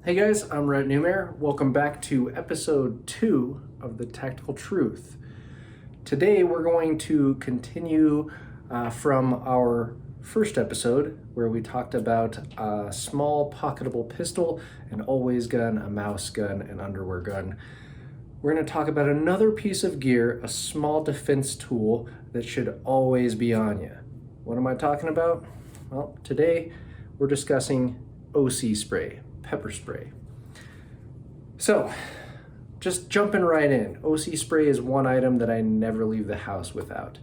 Hey guys, I'm Rhett Neumayer. Welcome back to episode 2 of The Tactical Truth. Today we're going to continue from our first episode where we talked about a small pocketable pistol, an always gun, a mouse gun, an underwear gun. We're going to talk about another piece of gear, a small defense tool that should always be on you. What am I talking about? Well, today we're discussing OC spray, pepper spray. So, just jumping right in, OC spray is one item that I never leave the house without.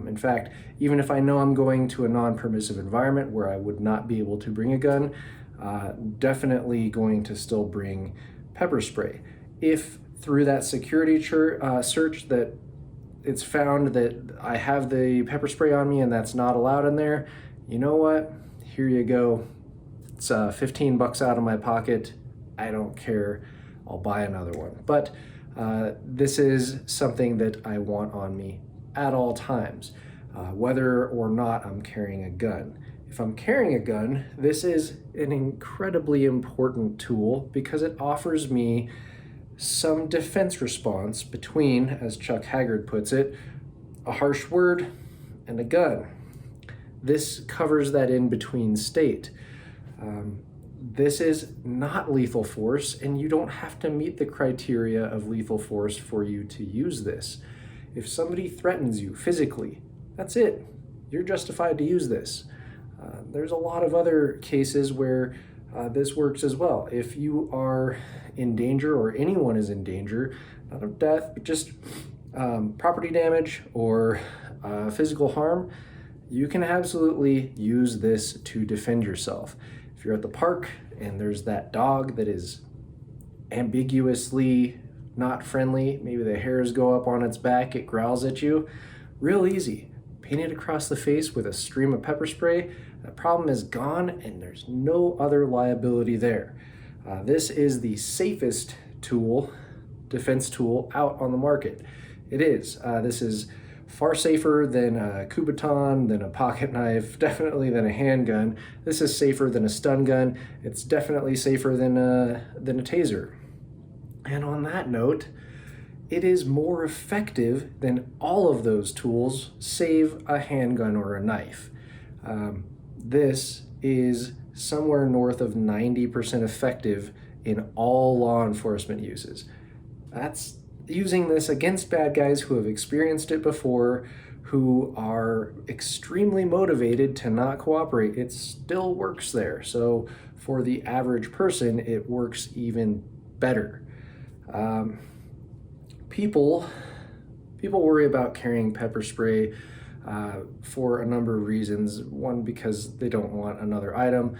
In fact, even if I know I'm going to a non-permissive environment where I would not be able to bring a gun, definitely going to still bring pepper spray. If through that security search that it's found that I have the pepper spray on me and that's not allowed in there, you know what? Here you go. It's $15 out of my pocket. I don't care. I'll buy another one. But this is something that I want on me at all times, whether or not I'm carrying a gun. If I'm carrying a gun, this is an incredibly important tool because it offers me some defense response between, as Chuck Haggard puts it, a harsh word and a gun. This covers that in-between state. This is not lethal force, and you don't have to meet the criteria of lethal force for you to use this. If somebody threatens you physically, that's it. You're justified to use this. There's a lot of other cases where this works as well. If you are in danger, or anyone is in danger, not of death, but just property damage or physical harm, you can absolutely use this to defend yourself. If you're at the park and there's that dog that is ambiguously not friendly, maybe the hairs go up on its back, it growls at you, real easy. Paint it across the face with a stream of pepper spray. That problem is gone and there's no other liability there. This is the safest tool, defense tool out on the market. It is. This is far safer than a Kubotan, than a pocket knife, definitely than a handgun. This is safer than a stun gun. It's definitely safer than a taser. And on that note, it is more effective than all of those tools, save a handgun or a knife. This is somewhere north of 90% effective in all law enforcement uses. That's using this against bad guys who have experienced it before, who are extremely motivated to not cooperate. It still works there. So for the average person, it works even better. People worry about carrying pepper spray for a number of reasons. One, because they don't want another item.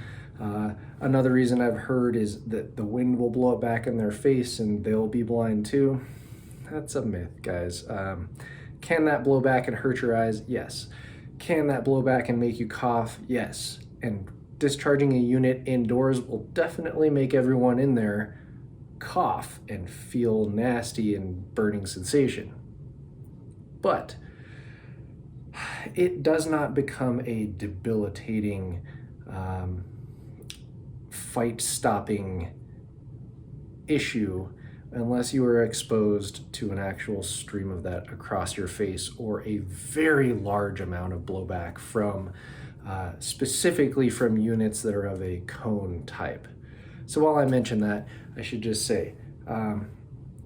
Another reason I've heard is that the wind will blow it back in their face and they'll be blind too. That's a myth, guys. Can that blow back and hurt your eyes? Yes. Can that blow back and make you cough? Yes. And discharging a unit indoors will definitely make everyone in there cough and feel nasty and burning sensation. But it does not become a debilitating, fight-stopping issue unless you are exposed to an actual stream of that across your face or a very large amount of blowback from, specifically from units that are of a cone type. So while I mention that, I should just say,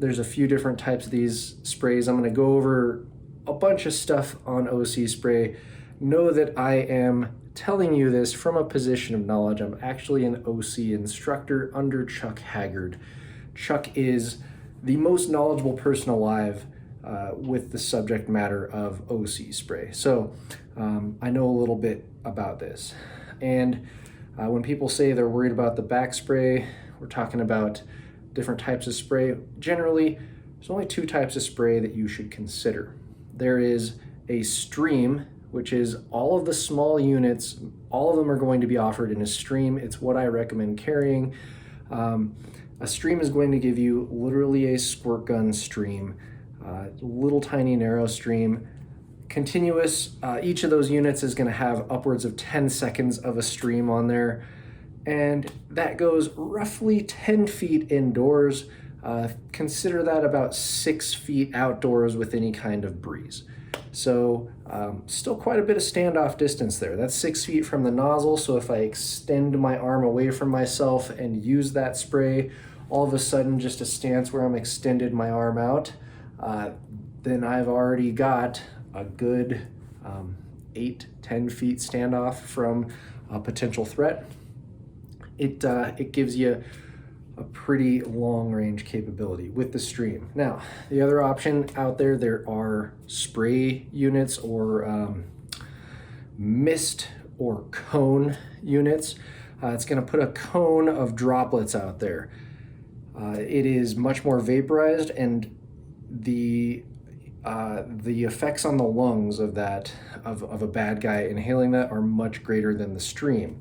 there's a few different types of these sprays. I'm going to go over a bunch of stuff on OC spray. Know that I am telling you this from a position of knowledge. I'm actually an OC instructor under Chuck Haggard. Chuck is the most knowledgeable person alive with the subject matter of OC spray. So I know a little bit about this. And when people say they're worried about the back spray, we're talking about different types of spray. Generally, there's only two types of spray that you should consider. There is a stream, which is all of the small units, all of them are going to be offered in a stream. It's what I recommend carrying. A stream is going to give you literally a squirt gun stream, little tiny narrow stream, continuous. Each of those units is going to have upwards of 10 seconds of a stream on there. and that goes roughly 10 feet indoors. Consider that about 6 feet outdoors with any kind of breeze. So still quite a bit of standoff distance there. That's 6 feet from the nozzle, so if I extend my arm away from myself and use that spray, all of a sudden just a stance where I'm extended my arm out, then I've already got a good 8-10 feet standoff from a potential threat. It gives you a pretty long range capability with the stream. Now, the other option out there are spray units or mist or cone units. It's going to put a cone of droplets out there. It is much more vaporized, and the effects on the lungs of a bad guy inhaling that are much greater than the stream.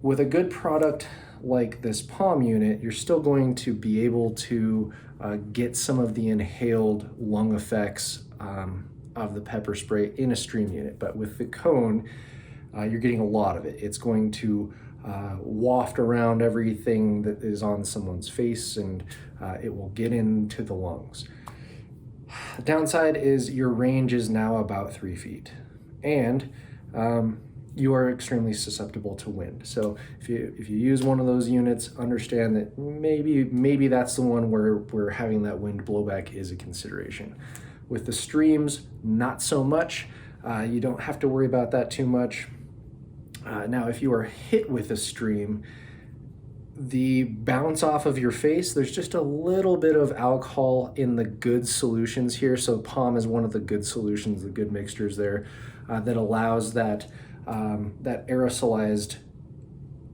With a good product like this palm unit, you're still going to be able to get some of the inhaled lung effects of the pepper spray in a stream unit. But with the cone, you're getting a lot of it. It's going to waft around everything that is on someone's face, and it will get into the lungs. The downside is your range is now about 3 feet, and you are extremely susceptible to wind. So if you use one of those units, understand that maybe that's the one where having that wind blowback is a consideration. With the streams, not so much. You don't have to worry about that too much. Now, if you are hit with a stream, the bounce off of your face, there's just a little bit of alcohol in the good solutions here. So palm is one of the good solutions, the good mixtures there, that allows that aerosolized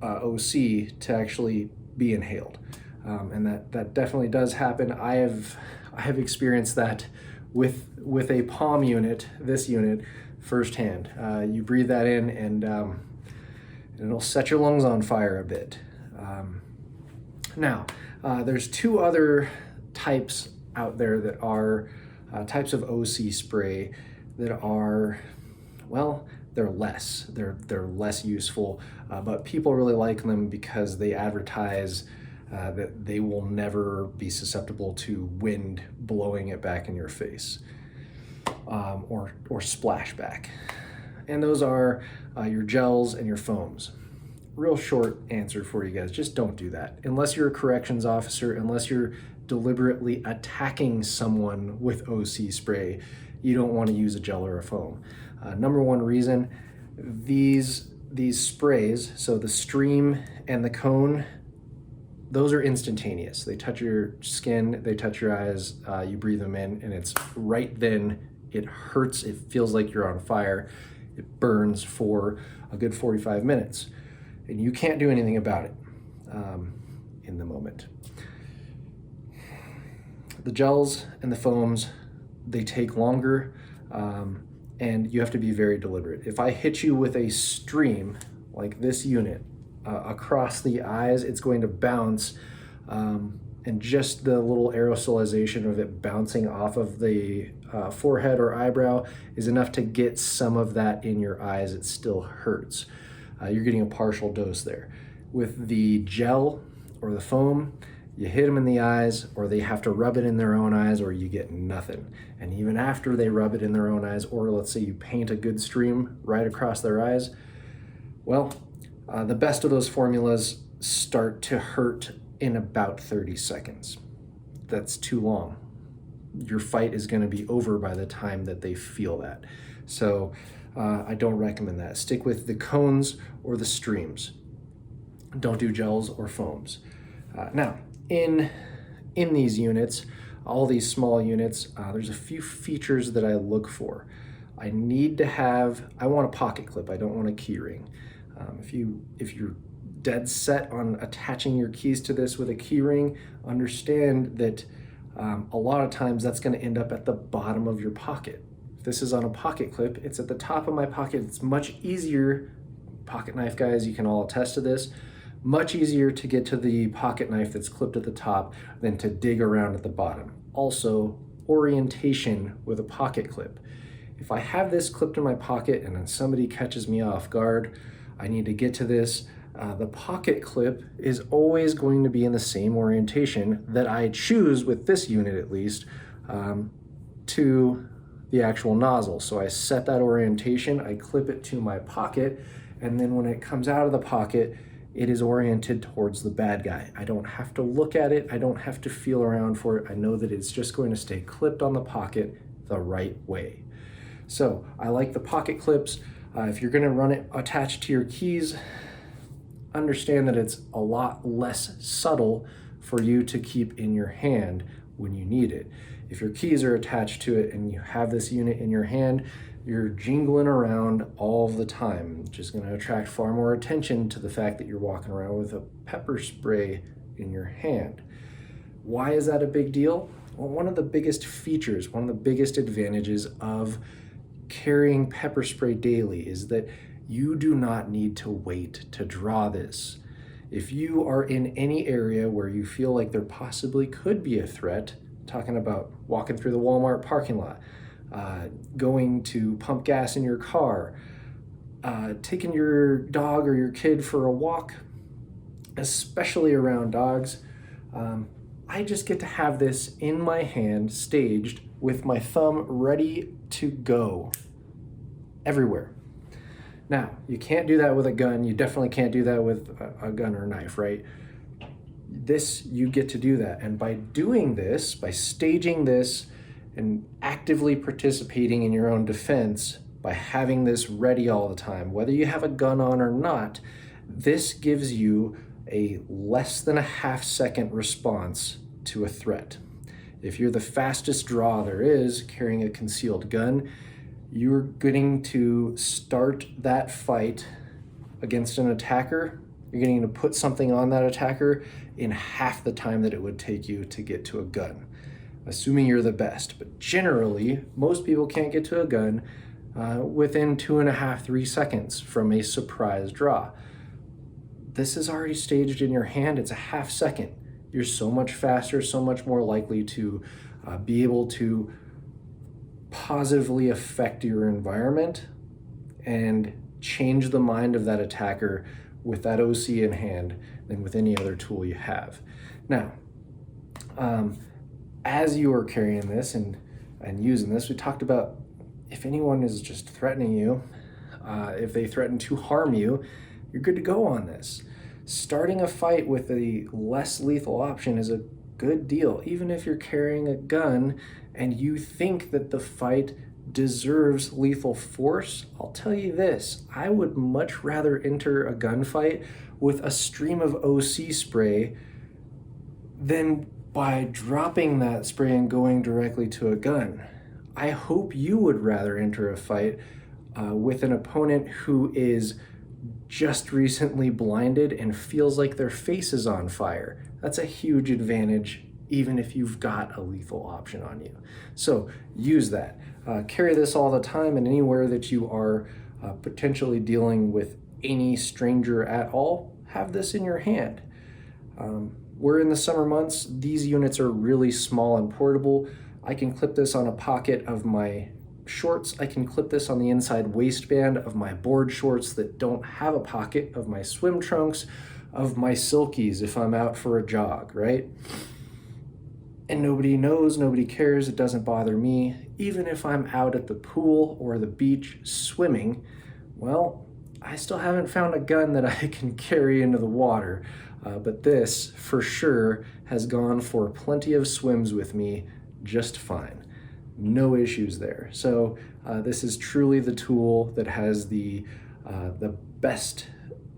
OC to actually be inhaled. And that definitely does happen. I have experienced that with a palm unit, this unit, firsthand. You breathe that in, and it'll set your lungs on fire a bit. Now, there's two other types out there that are types of OC spray that are, well, they're less useful, but people really like them because they advertise that they will never be susceptible to wind blowing it back in your face, or splashback. And those are your gels and your foams. Real short answer for you guys, just don't do that. Unless you're a corrections officer, unless you're deliberately attacking someone with OC spray, you don't want to use a gel or a foam. Number one reason, these sprays, so the stream and the cone, those are instantaneous. They touch your skin, they touch your eyes, you breathe them in, and it's right then. It hurts, it feels like you're on fire, it burns for a good 45 minutes. And you can't do anything about it in the moment. The gels and the foams, they take longer, and you have to be very deliberate. If I hit you with a stream like this unit across the eyes, it's going to bounce, and just the little aerosolization of it bouncing off of the forehead or eyebrow is enough to get some of that in your eyes. It still hurts. You're getting a partial dose there. With the gel or the foam, you hit them in the eyes, or they have to rub it in their own eyes, or you get nothing. And even after they rub it in their own eyes, or let's say you paint a good stream right across their eyes, well, the best of those formulas start to hurt in about 30 seconds. That's too long. Your fight is going to be over by the time that they feel that. So I don't recommend that. Stick with the cones or the streams. Don't do gels or foams. Now, in these units, all these small units, there's a few features that I look for. I want a pocket clip. I don't want a key ring. If you're dead set on attaching your keys to this with a key ring, understand that a lot of times that's going to end up at the bottom of your pocket. If this is on a pocket clip, it's at the top of my pocket. It's much easier, pocket knife guys, you can all attest to this, much easier to get to the pocket knife that's clipped at the top than to dig around at the bottom. Also, orientation with a pocket clip. If I have this clipped in my pocket and then somebody catches me off guard, I need to get to this, The pocket clip is always going to be in the same orientation that I choose, with this unit at least, to the actual nozzle. So I set that orientation, I clip it to my pocket, and then when it comes out of the pocket, it is oriented towards the bad guy. I don't have to look at it, I don't have to feel around for it. I know that it's just going to stay clipped on the pocket the right way. So I like the pocket clips. If you're gonna run it attached to your keys, understand that it's a lot less subtle for you to keep in your hand when you need it. If your keys are attached to it and you have this unit in your hand, you're jingling around all the time, which is going to attract far more attention to the fact that you're walking around with a pepper spray in your hand. Why is that a big deal? Well, one of the biggest features, one of the biggest advantages of carrying pepper spray daily is that you do not need to wait to draw this. If you are in any area where you feel like there possibly could be a threat, talking about walking through the Walmart parking lot, going to pump gas in your car, taking your dog or your kid for a walk, especially around dogs, I just get to have this in my hand, staged, with my thumb ready to go everywhere. Now, you can't do that with a gun. You definitely can't do that with a gun or a knife, right? This, you get to do that. And by doing this, by staging this and actively participating in your own defense, by having this ready all the time, whether you have a gun on or not, this gives you a less than a half-second response to a threat. If you're the fastest draw there is carrying a concealed gun, you're getting to start that fight against an attacker. You're getting to put something on that attacker in half the time that it would take you to get to a gun, assuming you're the best. But generally, most people can't get to a gun within 2.5, 3 seconds from a surprise draw. This is already staged in your hand. It's a half second. You're so much faster, so much more likely to be able to positively affect your environment and change the mind of that attacker with that OC in hand than with any other tool you have. Now, as you are carrying this and using this, we talked about if anyone is just threatening you, if they threaten to harm you, you're good to go on this. Starting a fight with a less lethal option is a good deal. Even if you're carrying a gun and you think that the fight deserves lethal force, I'll tell you this, I would much rather enter a gunfight with a stream of OC spray than by dropping that spray and going directly to a gun. I hope you would rather enter a fight with an opponent who is just recently blinded and feels like their face is on fire. That's a huge advantage, even if you've got a lethal option on you. So use that. Carry this all the time, and anywhere that you are potentially dealing with any stranger at all, have this in your hand. We're in the summer months. These units are really small and portable. I can clip this on a pocket of my shorts. I can clip this on the inside waistband of my board shorts that don't have a pocket, of my swim trunks, of my silkies if I'm out for a jog, right? And nobody knows, nobody cares, it doesn't bother me. Even if I'm out at the pool or the beach swimming, well, I still haven't found a gun that I can carry into the water, but this, for sure, has gone for plenty of swims with me just fine. No issues there. So this is truly the tool that has the best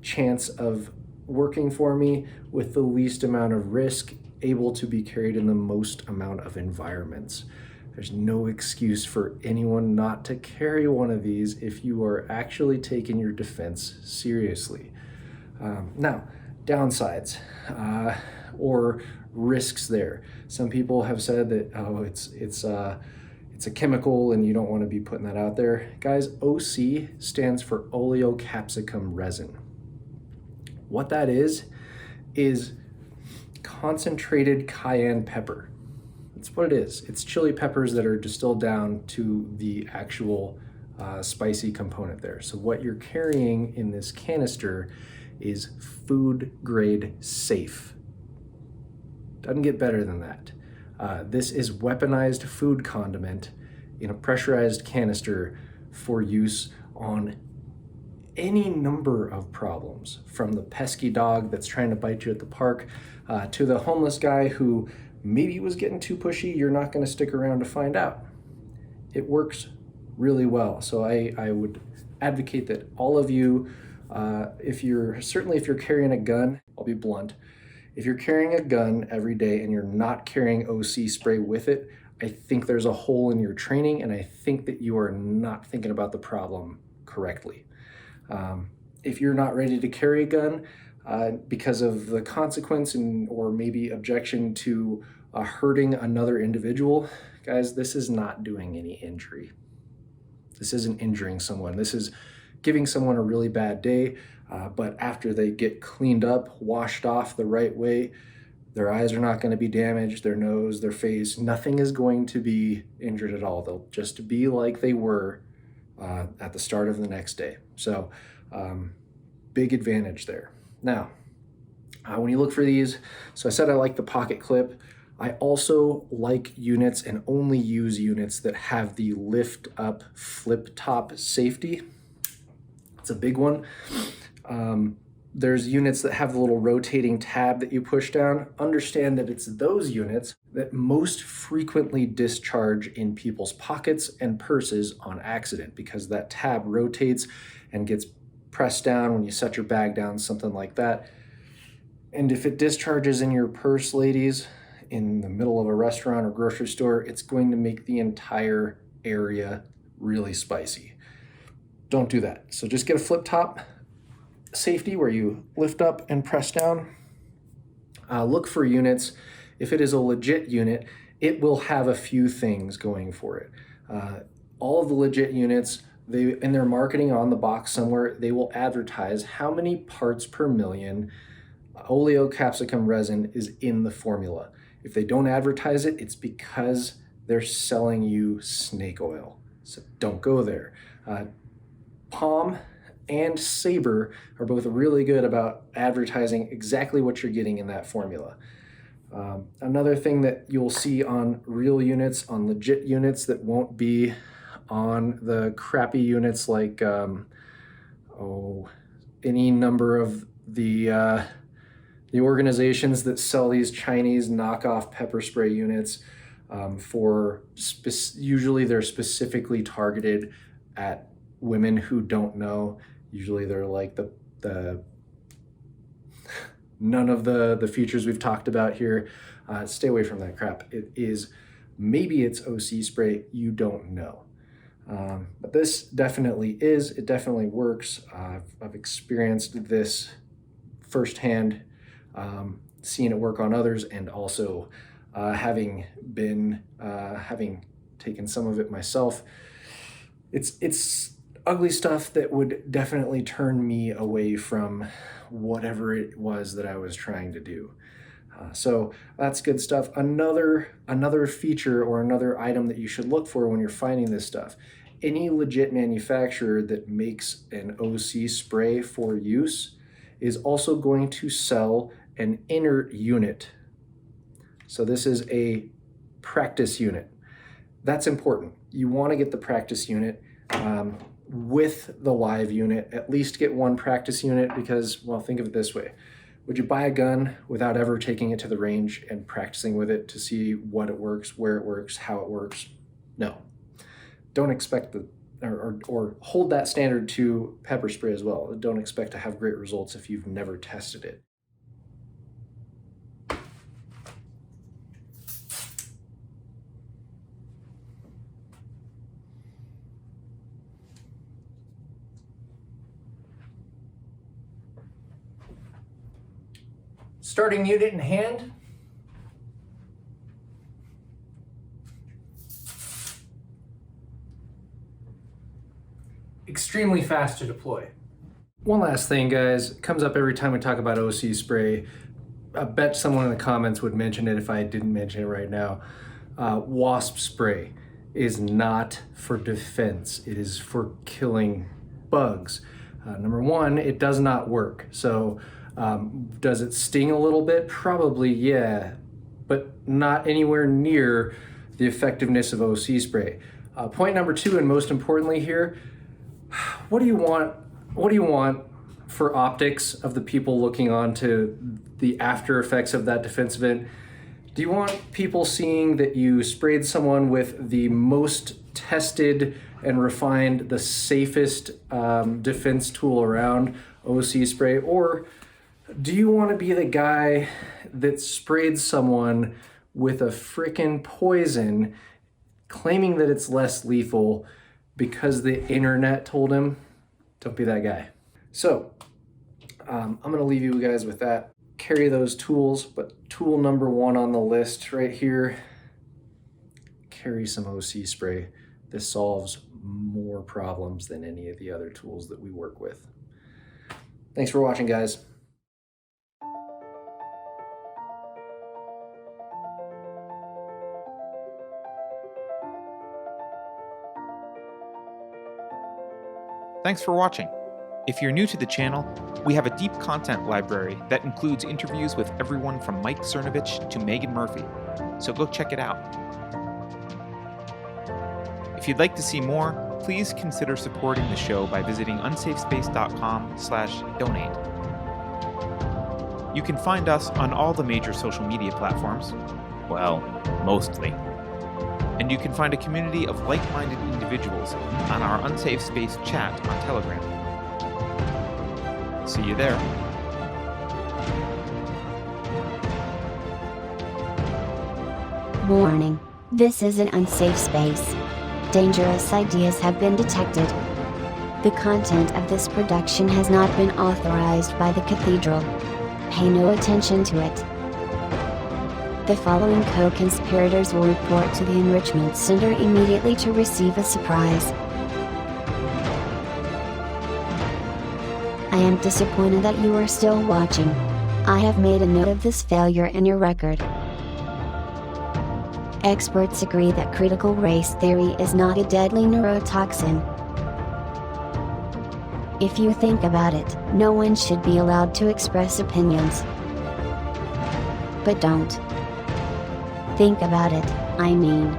chance of working for me with the least amount of risk, able to be carried in the most amount of environments. There's no excuse for anyone not to carry one of these if you are actually taking your defense seriously. Now, downsides or risks there. Some people have said that, oh, it's a chemical and you don't want to be putting that out there. Guys, OC stands for oleocapsicum resin. What that is concentrated cayenne pepper. That's what it is. It's chili peppers that are distilled down to the actual spicy component there. So what you're carrying in this canister is food grade safe. Doesn't get better than that. This is weaponized food condiment in a pressurized canister for use on any number of problems, from the pesky dog that's trying to bite you at the park to the homeless guy who maybe was getting too pushy. You're not going to stick around to find out. It works really well. So I would advocate that all of you, if you're carrying a gun, I'll be blunt. If you're carrying a gun every day and you're not carrying OC spray with it, I think there's a hole in your training, and I think that you are not thinking about the problem correctly. If you're not ready to carry a gun because of the consequence or maybe objection to hurting another individual, guys, this is not doing any injury. This isn't injuring someone. This is giving someone a really bad day, but after they get cleaned up, washed off the right way, their eyes are not going to be damaged, their nose, their face, nothing is going to be injured at all. They'll just be like they were at the start of the next day. So big advantage there. Now, when you look for these, so I said I like the pocket clip. I also like units and only use units that have the lift up flip top safety. It's a big one. There's units that have the little rotating tab that you push down. Understand that it's those units that most frequently discharge in people's pockets and purses on accident, because that tab rotates and gets pressed down when you set your bag down, something like that. And if it discharges in your purse, ladies, in the middle of a restaurant or grocery store, it's going to make the entire area really spicy. Don't do that. So just get a flip top safety where you lift up and press down. Look for units. If it is a legit unit, it will have a few things going for it. All of the legit units, in their marketing on the box somewhere, they will advertise how many parts per million oleocapsicum resin is in the formula. If they don't advertise it, it's because they're selling you snake oil. So don't go there. Palm and Sabre are both really good about advertising exactly what you're getting in that formula. Another thing that you'll see on real units, on legit units that won't be on the crappy units like any number of the organizations that sell these Chinese knockoff pepper spray units usually they're specifically targeted at women who don't know. Usually they're like the none of the features we've talked about here. Stay away from that crap. Maybe it's OC spray, you don't know. But this definitely it definitely works. I've experienced this firsthand, seeing it work on others, and also having taken some of it myself. It's ugly stuff that would definitely turn me away from whatever it was that I was trying to do. So that's good stuff. Another feature or another item that you should look for when you're finding this stuff. Any legit manufacturer that makes an OC spray for use is also going to sell an inert unit. So this is a practice unit. That's important. You want to get the practice unit with the live unit. At least get one practice unit, because, well, think of it this way. Would you buy a gun without ever taking it to the range and practicing with it to see what it works, where it works, how it works? No. Don't expect or hold that standard to pepper spray as well. Don't expect to have great results if you've never tested it. Starting unit in hand. Extremely fast to deploy. One last thing, guys, it comes up every time we talk about OC spray. I bet someone in the comments would mention it if I didn't mention it right now. Wasp spray is not for defense. It is for killing bugs. Number one, it does not work. So does it sting a little bit? Probably, yeah, but not anywhere near the effectiveness of OC spray. Point number two, and most importantly here, what do you want? What do you want for optics of the people looking on to the after effects of that defense event? Do you want people seeing that you sprayed someone with the most tested and refined, the safest defense tool around, OC spray? Or do you want to be the guy that sprayed someone with a frickin' poison, claiming that it's less lethal because the internet told him? Don't be that guy. So I'm gonna leave you guys with that. Carry those tools, but tool number one on the list right here, carry some OC spray. This solves more problems than any of the other tools that we work with. Thanks for watching, guys. Thanks for watching. If you're new to the channel, we have a deep content library that includes interviews with everyone from Mike Cernovich to Megan Murphy, so go check it out. If you'd like to see more, please consider supporting the show by visiting unsafespace.com/donate. You can find us on all the major social media platforms, well, mostly. And you can find a community of like-minded individuals on our Unsafe Space chat on Telegram. See you there. Warning. This is an unsafe space. Dangerous ideas have been detected. The content of this production has not been authorized by the Cathedral. Pay no attention to it. The following co-conspirators will report to the Enrichment Center immediately to receive a surprise. I am disappointed that you are still watching. I have made a note of this failure in your record. Experts agree that critical race theory is not a deadly neurotoxin. If you think about it, no one should be allowed to express opinions. But don't. Think about it, I mean.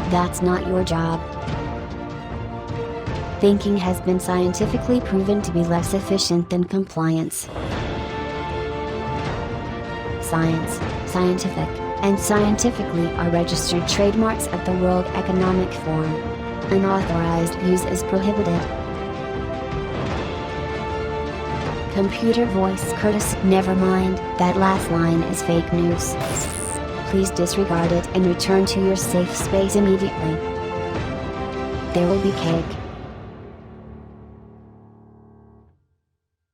That's not your job. Thinking has been scientifically proven to be less efficient than compliance. Science, scientific, and scientifically are registered trademarks of the World Economic Forum. Unauthorized use is prohibited. Computer voice courtesy. Never mind, that last line is fake news. Please disregard it and return to your safe space immediately. There will be cake.